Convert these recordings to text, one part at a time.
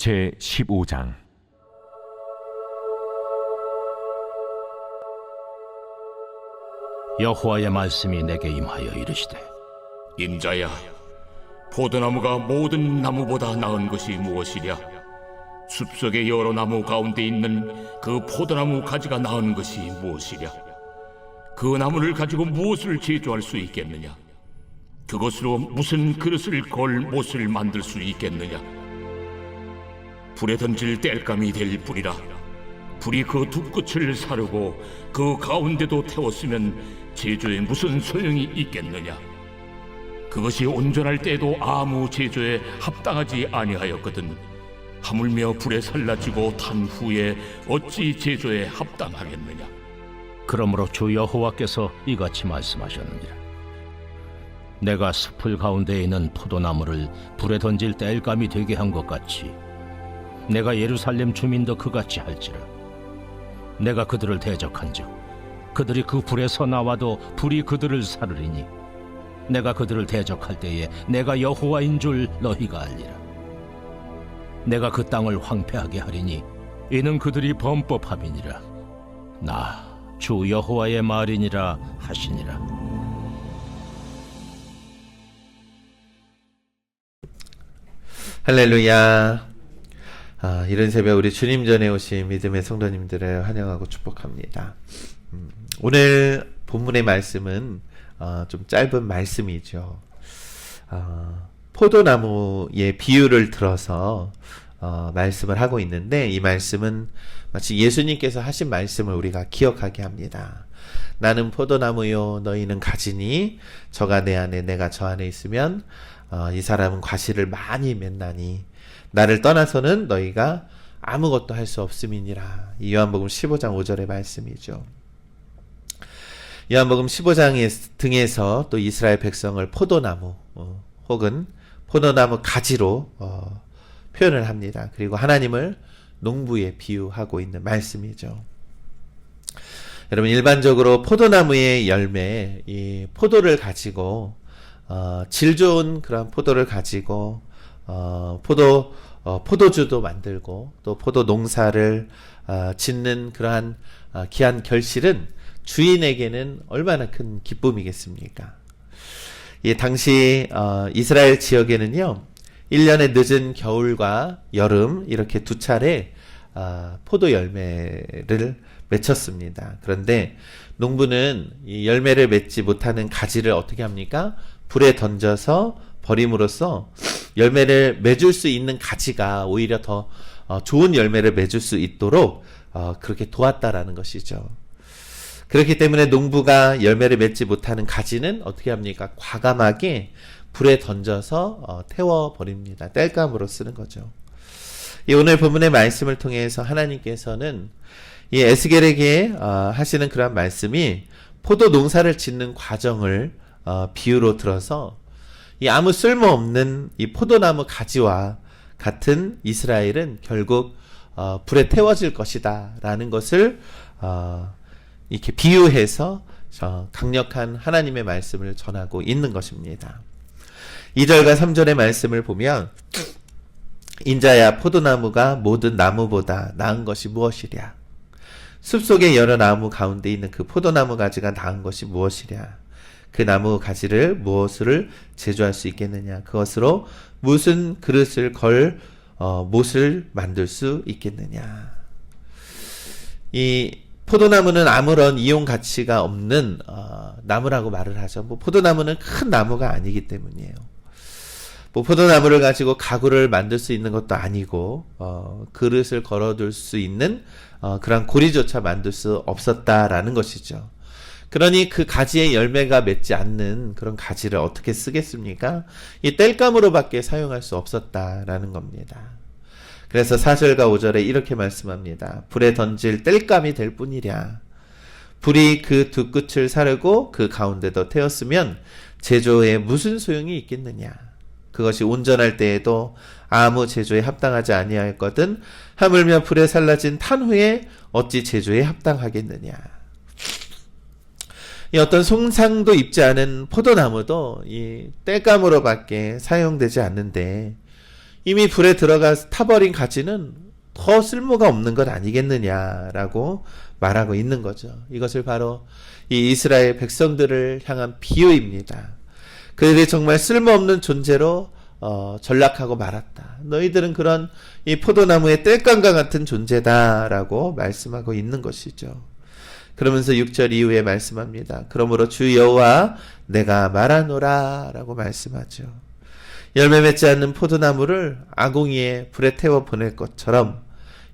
제15장. 여호와의 말씀이 내게 임하여 이르시되, 인자야, 포도나무가 모든 나무보다 나은 것이 무엇이랴? 숲속의 여러 나무 가운데 있는 그 포도나무 가지가 나은 것이 무엇이랴? 그 나무를 가지고 무엇을 제조할 수 있겠느냐? 그것으로 무슨 그릇을 걸 못을 만들 수 있겠느냐? 불에 던질 땔감이 될 뿐이라. 불이 그 두 끝을 사르고 그 가운데도 태웠으면 제조에 무슨 소용이 있겠느냐? 그것이 온전할 때에도 아무 제조에 합당하지 아니하였거든 하물며 불에 살라지고 탄 후에 어찌 제조에 합당하겠느냐? 그러므로 주 여호와께서 이같이 말씀하셨느니라. 내가 숲을 가운데에 있는 포도나무를 불에 던질 땔감이 되게 한 것 같이 내가 예루살렘 주민도 그같이 할지라. 내가 그들을 대적한즉 그들이 그 불에서 나와도 불이 그들을 사르리니 내가 그들을 대적할 때에 내가 여호와인 줄 너희가 알리라. 내가 그 땅을 황폐하게 하리니 이는 그들이 범법함이니라. 나 주 여호와의 말이니라 하시니라. 할렐루야. 이른 새벽 우리 주님 전에 오신 믿음의 성도님들을 환영하고 축복합니다. 오늘 본문의 말씀은 좀 짧은 말씀이죠. 포도나무의 비유를 들어서 말씀을 하고 있는데, 이 말씀은 마치 예수님께서 하신 말씀을 우리가 기억하게 합니다. 나는 포도나무요 너희는 가지니 저가 내 안에 내가 저 안에 있으면 이 사람은 과실을 많이 맺나니 나를 떠나서는 너희가 아무것도 할 수 없음이니라. 이 요한복음 15장 5절의 말씀이죠. 요한복음 15장의 등에서 또 이스라엘 백성을 포도나무 혹은 포도나무 가지로 표현을 합니다. 그리고 하나님을 농부에 비유하고 있는 말씀이죠. 여러분, 일반적으로 포도나무의 열매, 이 포도를 가지고 질 좋은 그런 포도를 가지고 포도주도 만들고 또 포도 농사를 짓는 그러한 귀한 결실은 주인에게는 얼마나 큰 기쁨이겠습니까? 당시 이스라엘 지역에는요, 1년의 늦은 겨울과 여름 이렇게 두 차례 포도 열매를 맺혔습니다. 그런데 농부는 이 열매를 맺지 못하는 가지를 어떻게 합니까? 불에 던져서 버림으로써 열매를 맺을 수 있는 가지가 오히려 더 좋은 열매를 맺을 수 있도록 그렇게 도왔다라는 것이죠. 그렇기 때문에 농부가 열매를 맺지 못하는 가지는 어떻게 합니까? 과감하게 불에 던져서 태워버립니다. 땔감으로 쓰는 거죠. 이 오늘 본문의 말씀을 통해서 하나님께서는 이 에스겔에게 하시는 그런 말씀이 포도 농사를 짓는 과정을 비유로 들어서 이 아무 쓸모없는 이 포도나무 가지와 같은 이스라엘은 결국 불에 태워질 것이다 라는 것을 이렇게 비유해서 강력한 하나님의 말씀을 전하고 있는 것입니다. 2절과 3절의 말씀을 보면, 인자야, 포도나무가 모든 나무보다 나은 것이 무엇이랴? 숲속의 여러 나무 가운데 있는 그 포도나무 가지가 나은 것이 무엇이랴? 그 나무 가지를 무엇을 제조할 수 있겠느냐? 그것으로 무슨 그릇을 걸 못을 만들 수 있겠느냐? 이 포도나무는 아무런 이용 가치가 없는 나무라고 말을 하죠. 포도나무는 큰 나무가 아니기 때문이에요. 포도나무를 가지고 가구를 만들 수 있는 것도 아니고 그릇을 걸어둘 수 있는 그런 고리조차 만들 수 없었다라는 것이죠. 그러니 그 가지의 열매가 맺지 않는 그런 가지를 어떻게 쓰겠습니까? 이 땔감으로밖에 사용할 수 없었다라는 겁니다. 그래서 4절과 5절에 이렇게 말씀합니다. 불에 던질 땔감이 될 뿐이랴. 불이 그 두 끝을 사르고 그 가운데도 태웠으면 제조에 무슨 소용이 있겠느냐. 그것이 온전할 때에도 아무 제조에 합당하지 아니하였거든 하물며 불에 살라진 탄 후에 어찌 제조에 합당하겠느냐. 이 어떤 송상도 입지 않은 포도나무도 이 땔감으로밖에 사용되지 않는데, 이미 불에 들어가 타버린 가지는 더 쓸모가 없는 것 아니겠느냐라고 말하고 있는 거죠. 이것을 바로 이 이스라엘 백성들을 향한 비유입니다. 그들이 정말 쓸모없는 존재로 전락하고 말았다. 너희들은 그런 이 포도나무의 땔감과 같은 존재다라고 말씀하고 있는 것이죠. 그러면서 6절 이후에 말씀합니다. 그러므로 주 여호와 내가 말하노라 라고 말씀하죠. 열매 맺지 않는 포도나무를 아궁이에 불에 태워 보낼 것처럼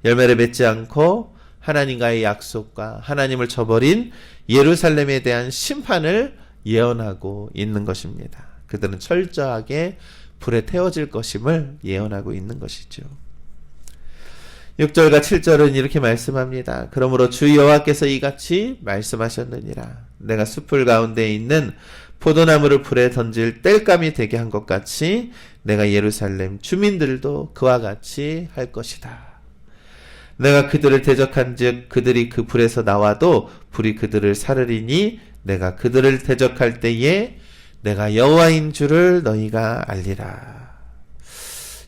열매를 맺지 않고 하나님과의 약속과 하나님을 저버린 예루살렘에 대한 심판을 예언하고 있는 것입니다. 그들은 철저하게 불에 태워질 것임을 예언하고 있는 것이죠. 6절과 7절은 이렇게 말씀합니다. 그러므로 주 여호와께서 이같이 말씀하셨느니라. 내가 숲을 가운데 있는 포도나무를 불에 던질 땔감이 되게 한 것 같이 내가 예루살렘 주민들도 그와 같이 할 것이다. 내가 그들을 대적한즉 그들이 그 불에서 나와도 불이 그들을 사르리니 내가 그들을 대적할 때에 내가 여호와인 줄을 너희가 알리라.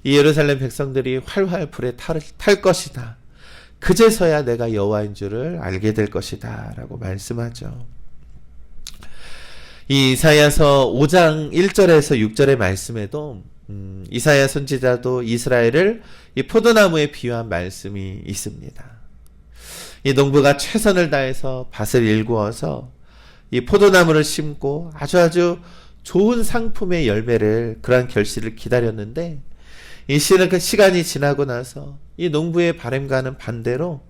이 예루살렘 백성들이 활활 불에 탈 것이다. 그제서야 내가 여호와인 줄을 알게 될 것이다 라고 말씀하죠. 이 이사야서 5장 1절에서 6절의 말씀에도 이사야 선지자도 이스라엘을 이 포도나무에 비유한 말씀이 있습니다. 이 농부가 최선을 다해서 밭을 일구어서 이 포도나무를 심고 아주 좋은 상품의 열매를 그러한 결실을 기다렸는데 이 시간이 지나고 나서 이 농부의 바람과는 반대로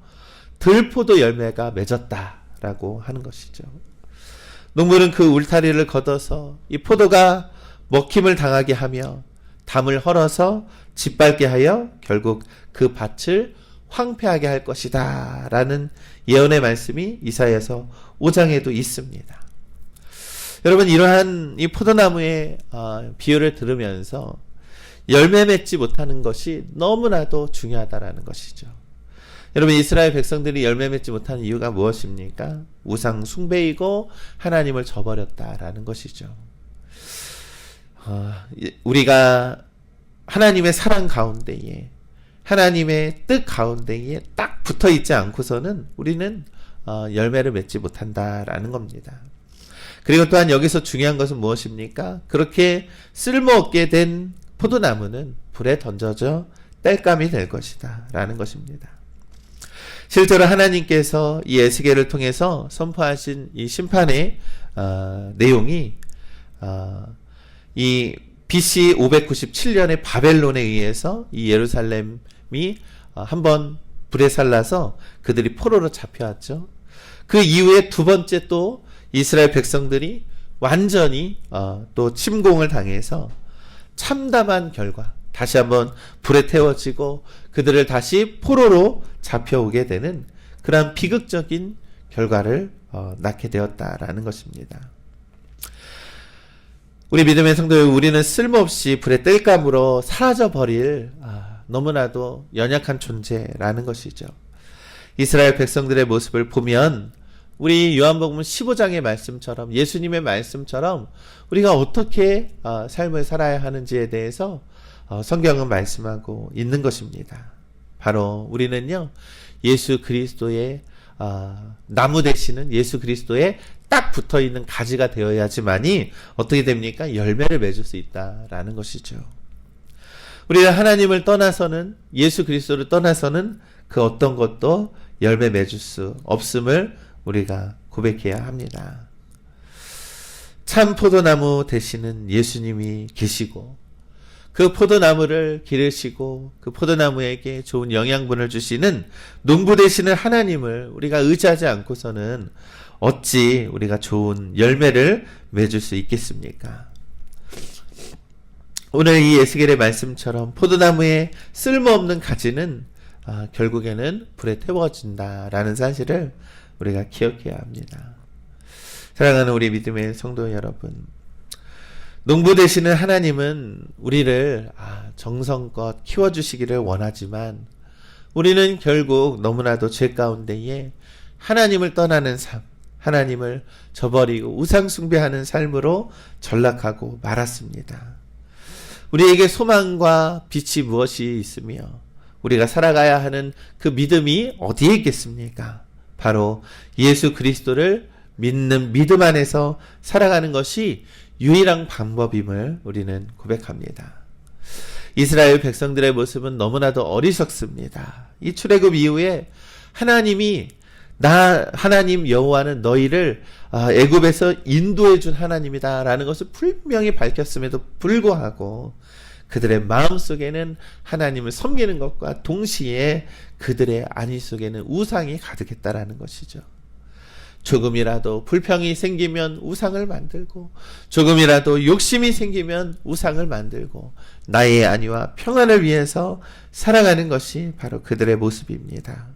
들포도 열매가 맺었다라고 하는 것이죠. 농부는 그 울타리를 걷어서 이 포도가 먹힘을 당하게 하며 담을 헐어서 짓밟게 하여 결국 그 밭을 황폐하게 할 것이다 라는 예언의 말씀이 이사야서 5장에도 있습니다. 여러분, 이러한 이 포도나무의 비유를 들으면서 열매 맺지 못하는 것이 너무나도 중요하다라는 것이죠. 여러분, 이스라엘 백성들이 열매 맺지 못하는 이유가 무엇입니까? 우상 숭배이고 하나님을 저버렸다라는 것이죠. 우리가 하나님의 사랑 가운데에 하나님의 뜻 가운데에 딱 붙어 있지 않고서는 우리는 열매를 맺지 못한다라는 겁니다. 그리고 또한 여기서 중요한 것은 무엇입니까? 그렇게 쓸모없게 된 포도나무는 불에 던져져 땔감이 될 것이다 라는 것입니다. 실제로 하나님께서 이 에스겔을 통해서 선포하신 이 심판의 내용이 이 BC 597년에 바벨론에 의해서 이 예루살렘이 한번 불에 살라서 그들이 포로로 잡혀왔죠. 그 이후에 두 번째 또 이스라엘 백성들이 완전히 또 침공을 당해서 참담한 결과 다시 한번 불에 태워지고 그들을 다시 포로로 잡혀오게 되는 그러한 비극적인 결과를 낳게 되었다라는 것입니다. 우리 믿음의 성도, 우리는 쓸모없이 불의 땔감으로 사라져버릴 너무나도 연약한 존재라는 것이죠. 이스라엘 백성들의 모습을 보면 우리 요한복음 15장의 말씀처럼, 예수님의 말씀처럼 우리가 어떻게 삶을 살아야 하는지에 대해서 성경은 말씀하고 있는 것입니다. 바로 우리는요, 예수 그리스도의 나무 되시는 예수 그리스도의 딱 붙어있는 가지가 되어야지만이 어떻게 됩니까? 열매를 맺을 수 있다라는 것이죠. 우리가 하나님을 떠나서는, 예수 그리스도를 떠나서는 그 어떤 것도 열매 맺을 수 없음을 우리가 고백해야 합니다. 참 포도나무 되시는 예수님이 계시고 그 포도나무를 기르시고 그 포도나무에게 좋은 영양분을 주시는 농부 되시는 하나님을 우리가 의지하지 않고서는 어찌 우리가 좋은 열매를 맺을 수 있겠습니까? 오늘 이 에스겔의 말씀처럼 포도나무의 쓸모없는 가지는 결국에는 불에 태워진다라는 사실을 우리가 기억해야 합니다. 사랑하는 우리 믿음의 성도 여러분, 농부 되시는 하나님은 우리를 정성껏 키워주시기를 원하지만 우리는 결국 너무나도 죄 가운데에 하나님을 떠나는 삶, 하나님을 저버리고 우상 숭배하는 삶으로 전락하고 말았습니다. 우리에게 소망과 빛이 무엇이 있으며 우리가 살아가야 하는 그 믿음이 어디에 있겠습니까? 바로 예수 그리스도를 믿는 믿음 안에서 살아가는 것이 유일한 방법임을 우리는 고백합니다. 이스라엘 백성들의 모습은 너무나도 어리석습니다. 이 출애굽 이후에 하나님이 하나님 여호와는 너희를 애굽에서 인도해 준 하나님이다라는 것을 분명히 밝혔음에도 불구하고 그들의 마음속에는 하나님을 섬기는 것과 동시에 그들의 안위 속에는 우상이 가득했다라는 것이죠. 조금이라도 불평이 생기면 우상을 만들고 조금이라도 욕심이 생기면 우상을 만들고 나의 안위와 평안을 위해서 살아가는 것이 바로 그들의 모습입니다.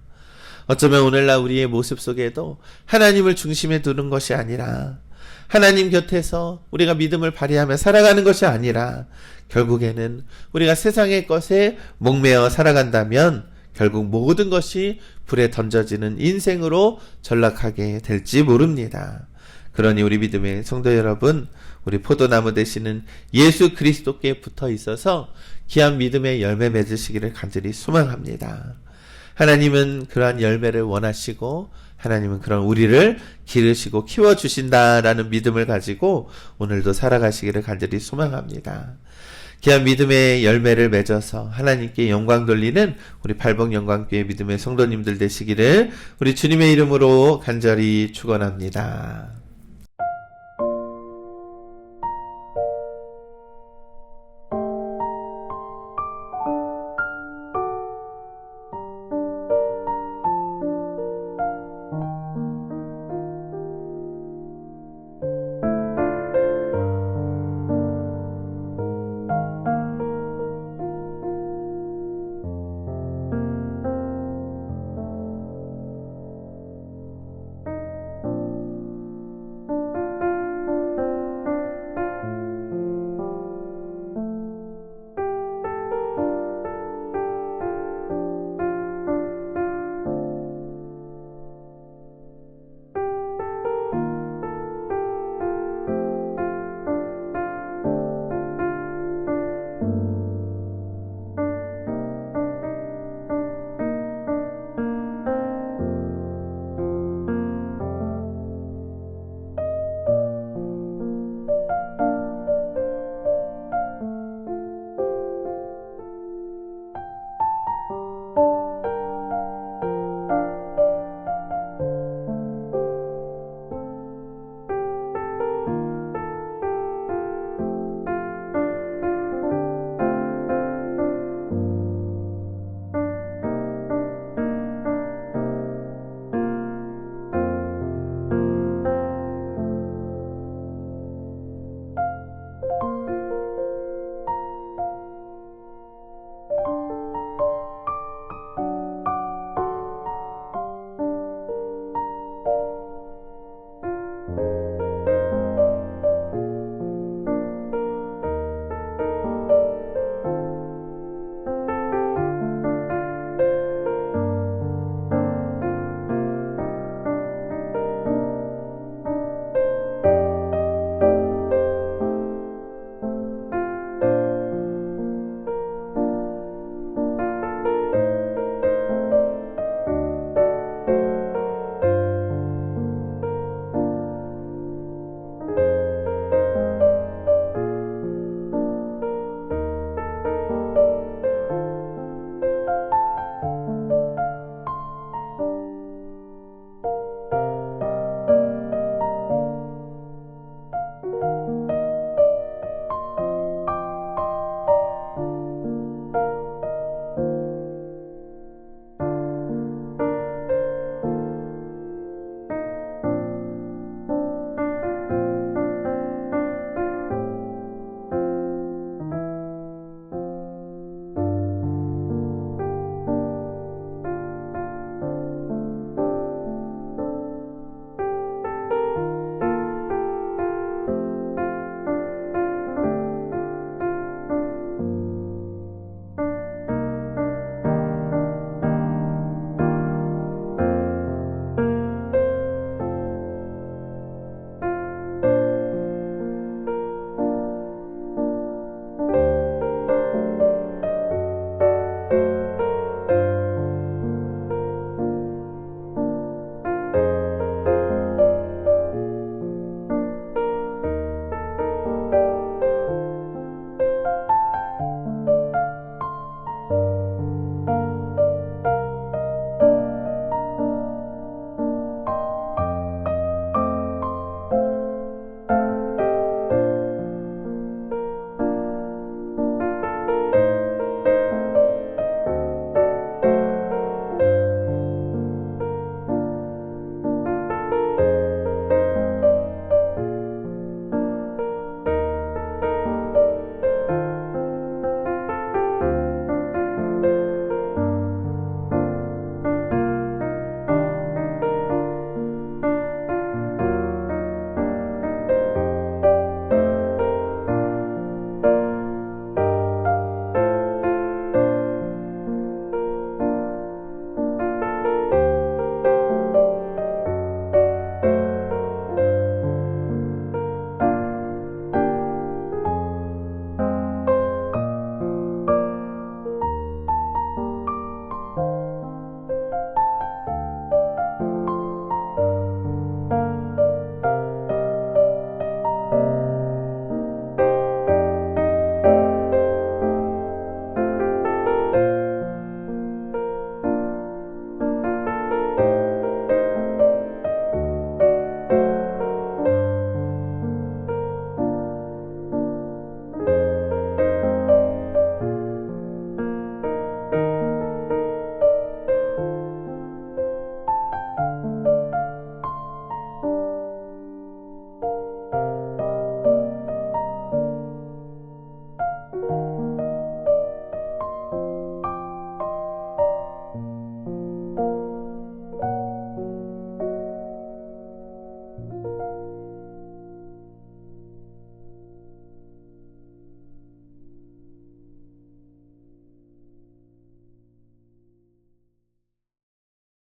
어쩌면 오늘날 우리의 모습 속에도 하나님을 중심에 두는 것이 아니라 하나님 곁에서 우리가 믿음을 발휘하며 살아가는 것이 아니라 결국에는 우리가 세상의 것에 목매어 살아간다면 결국 모든 것이 불에 던져지는 인생으로 전락하게 될지 모릅니다. 그러니 우리 믿음의 성도 여러분, 우리 포도나무 되시는 예수 그리스도께 붙어 있어서 귀한 믿음의 열매 맺으시기를 간절히 소망합니다. 하나님은 그러한 열매를 원하시고 하나님은 그런 우리를 기르시고 키워주신다라는 믿음을 가지고 오늘도 살아가시기를 간절히 소망합니다. 귀한 믿음의 열매를 맺어서 하나님께 영광 돌리는 우리 발복영광교회 믿음의 성도님들 되시기를 우리 주님의 이름으로 간절히 축원합니다.